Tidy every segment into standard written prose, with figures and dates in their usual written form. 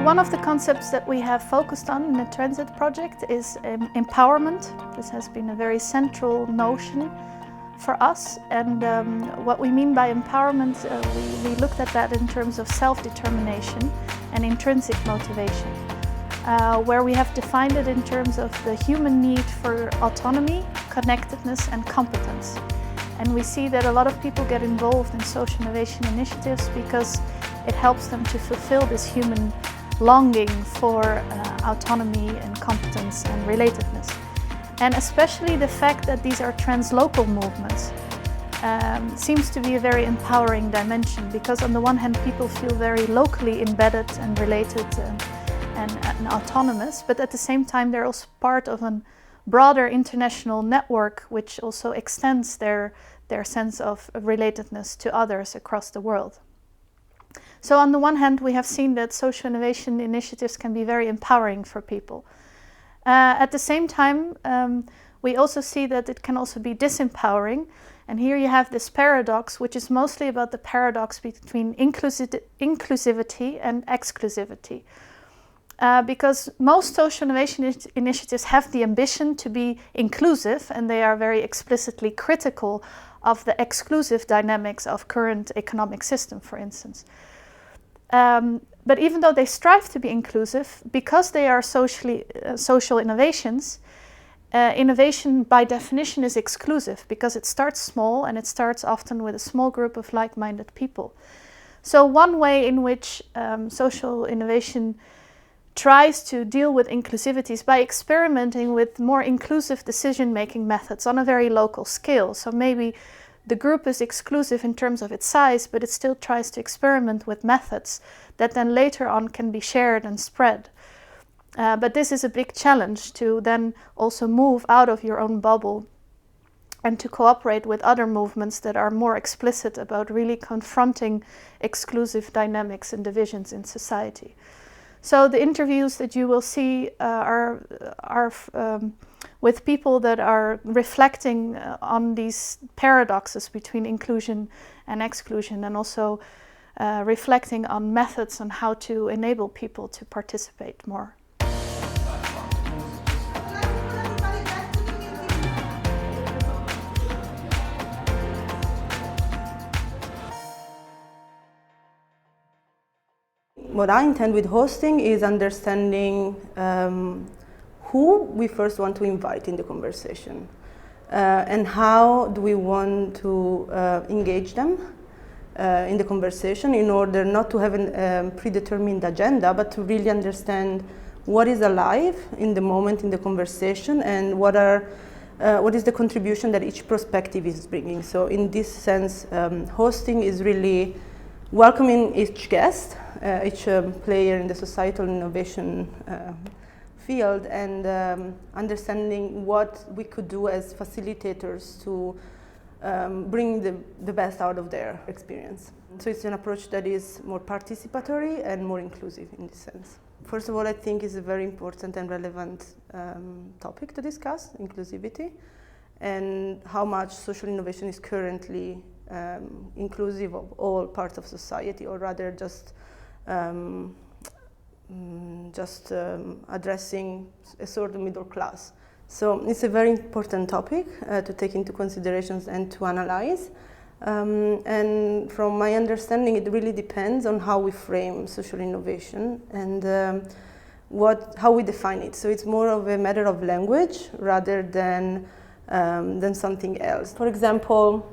One of the concepts that we have focused on in the Transit project is empowerment. This has been a very central notion for us, and what we mean by empowerment, we looked at that in terms of self-determination and intrinsic motivation, where we have defined it in terms of the human need for autonomy, connectedness and competence. And we see that a lot of people get involved in social innovation initiatives because it helps them to fulfill this human longing for autonomy and competence and relatedness. And especially the fact that these are translocal movements seems to be a very empowering dimension, because on the one hand people feel very locally embedded and related and autonomous, but at the same time they're also part of a broader international network which also extends their sense of relatedness to others across the world. So on the one hand, we have seen that social innovation initiatives can be very empowering for people. At the same time, we also see that it can also be disempowering. And here you have this paradox, which is mostly about the paradox between inclusivity and exclusivity. Because most social innovation initiatives have the ambition to be inclusive, and they are very explicitly critical of the exclusive dynamics of current economic system, for instance. But even though they strive to be inclusive, because they are social innovations, innovation by definition is exclusive, because it starts small and it starts often with a small group of like-minded people. So one way in which social innovation tries to deal with inclusivity is by experimenting with more inclusive decision-making methods on a very local scale. So maybe the group is exclusive in terms of its size, but it still tries to experiment with methods that then later on can be shared and spread. But this is a big challenge, to then also move out of your own bubble and to cooperate with other movements that are more explicit about really confronting exclusive dynamics and divisions in society. So the interviews that you will see are with people that are reflecting on these paradoxes between inclusion and exclusion, and also reflecting on methods on how to enable people to participate more. What I intend with hosting is understanding who we first want to invite in the conversation and how do we want to engage them in the conversation, in order not to have a predetermined agenda, but to really understand what is alive in the moment in the conversation, and what is the contribution that each perspective is bringing. So in this sense, hosting is really welcoming each guest, each player in the societal innovation field, and understanding what we could do as facilitators to bring the best out of their experience. So it's an approach that is more participatory and more inclusive in this sense. First of all, I think it's a very important and relevant topic to discuss, inclusivity, and how much social innovation is currently inclusive of all parts of society, or rather just addressing a sort of middle class. So it's a very important topic to take into considerations and to analyze. And from my understanding, it really depends on how we frame social innovation and how we define it. So it's more of a matter of language rather than something else. For example,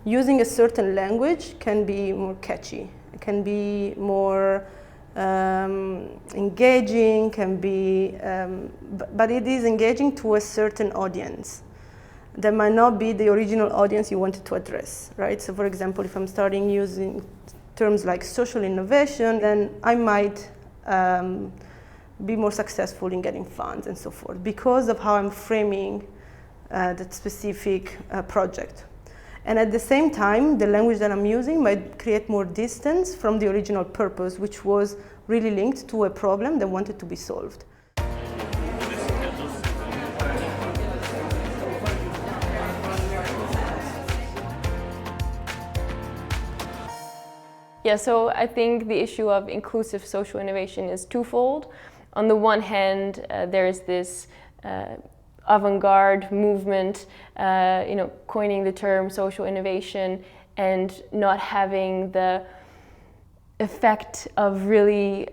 using a certain language can be more catchy, it can be more engaging, but it is engaging to a certain audience that might not be the original audience you wanted to address, right? So for example, if I'm starting using terms like social innovation, then I might be more successful in getting funds and so forth, because of how I'm framing that specific project. And at the same time, the language that I'm using might create more distance from the original purpose, which was really linked to a problem that wanted to be solved. Yeah, so I think the issue of inclusive social innovation is twofold. On the one hand, there's this avant-garde movement, coining the term social innovation and not having the effect of really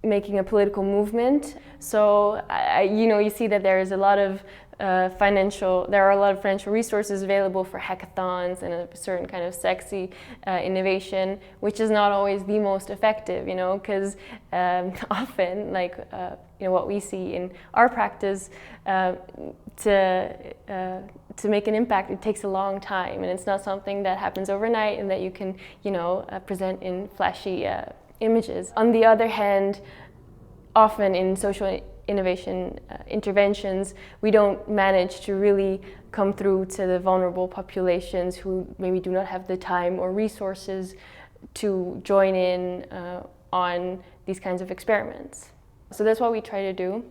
making a political movement. So, you see that there is a lot of there are a lot of financial resources available for hackathons and a certain kind of sexy innovation, which is not always the most effective, because often, what we see in our practice, to make an impact, it takes a long time, and it's not something that happens overnight and that you can, present in flashy images. On the other hand, often in social innovation interventions, we don't manage to really come through to the vulnerable populations who maybe do not have the time or resources to join in on these kinds of experiments. So that's what we try to do.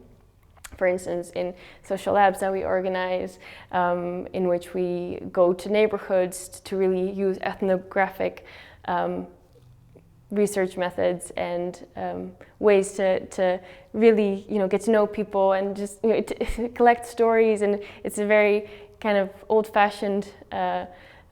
For instance, in social labs that we organize, in which we go to neighborhoods to really use ethnographic research methods and ways to really get to know people and just to collect stories, and it's a very kind of old-fashioned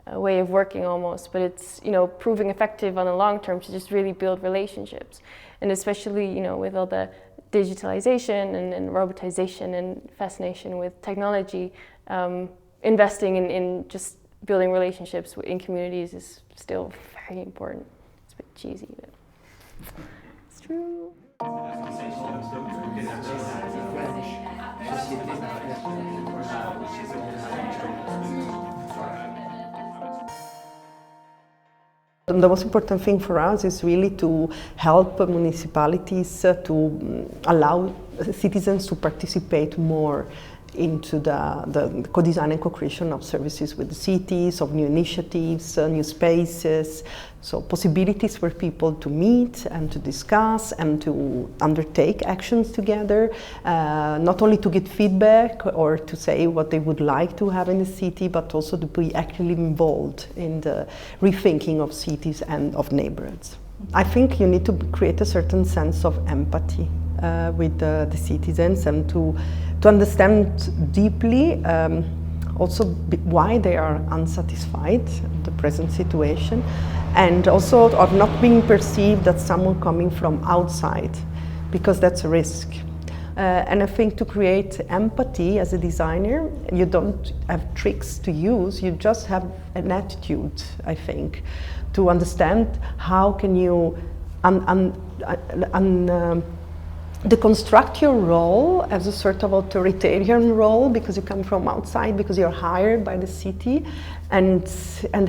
way of working almost, but it's proving effective on the long term to just really build relationships, and especially with all the digitalization and robotization and fascination with technology, investing in just building relationships in communities is still very important. It's a bit cheesy, but it's true. The most important thing for us is really to help municipalities to allow citizens to participate more into the co-design and co-creation of services with the cities, of new initiatives, new spaces, so possibilities for people to meet and to discuss and to undertake actions together, not only to get feedback or to say what they would like to have in the city, but also to be actively involved in the rethinking of cities and of neighborhoods. I think you need to create a certain sense of empathy with the citizens and to understand deeply also why they are unsatisfied with the present situation, and also of not being perceived as someone coming from outside, because that's a risk. And I think to create empathy as a designer, you don't have tricks to use, you just have an attitude, I think, to understand how can you deconstruct your role as a sort of authoritarian role because you come from outside, because you're hired by the city, and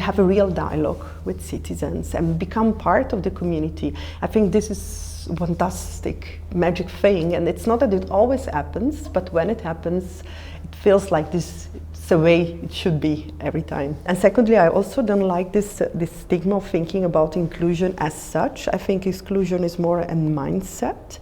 have a real dialogue with citizens and become part of the community. I think this is a fantastic magic thing, and it's not that it always happens, but when it happens, it feels like this. It's the way it should be every time. And secondly, I also don't like this stigma of thinking about inclusion as such. I think exclusion is more a mindset.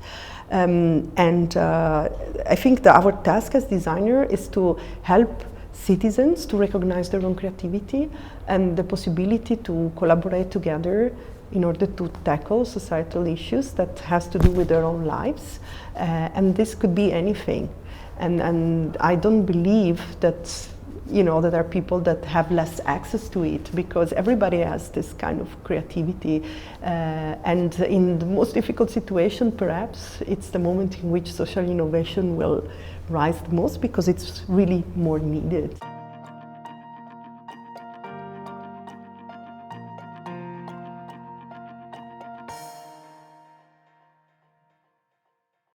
I think that our task as designer is to help citizens to recognize their own creativity and the possibility to collaborate together in order to tackle societal issues that has to do with their own lives. And this could be anything. And I don't believe that that there are people that have less access to it, because everybody has this kind of creativity. And in the most difficult situation, perhaps, it's the moment in which social innovation will rise the most, because it's really more needed.